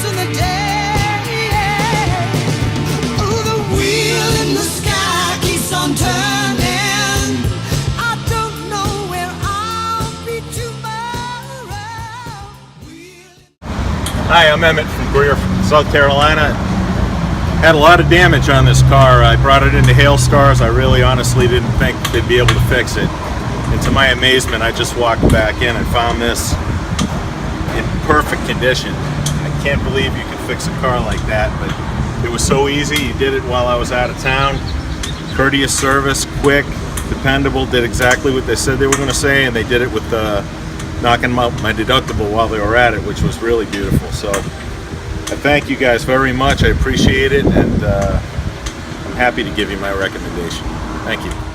in the day. Oh, the wheel in the sky keeps on turning. I don't know where I'll be tomorrow. Hi, I'm Emmett from Greer, South Carolina. Had a lot of damage on this car. I brought it into Hailstars. I really honestly didn't think they'd be able to fix it. And to my amazement, I just walked back in and found this in perfect condition. I can't believe you can fix a car like that, but it was so easy. You did it while I was out of town. Courteous service, quick, dependable, did exactly what they said they were going to say, and they did it with knocking out my deductible while they were at it, which was really beautiful. So I thank you guys very much. I appreciate it, and I'm happy to give you my recommendation. Thank you.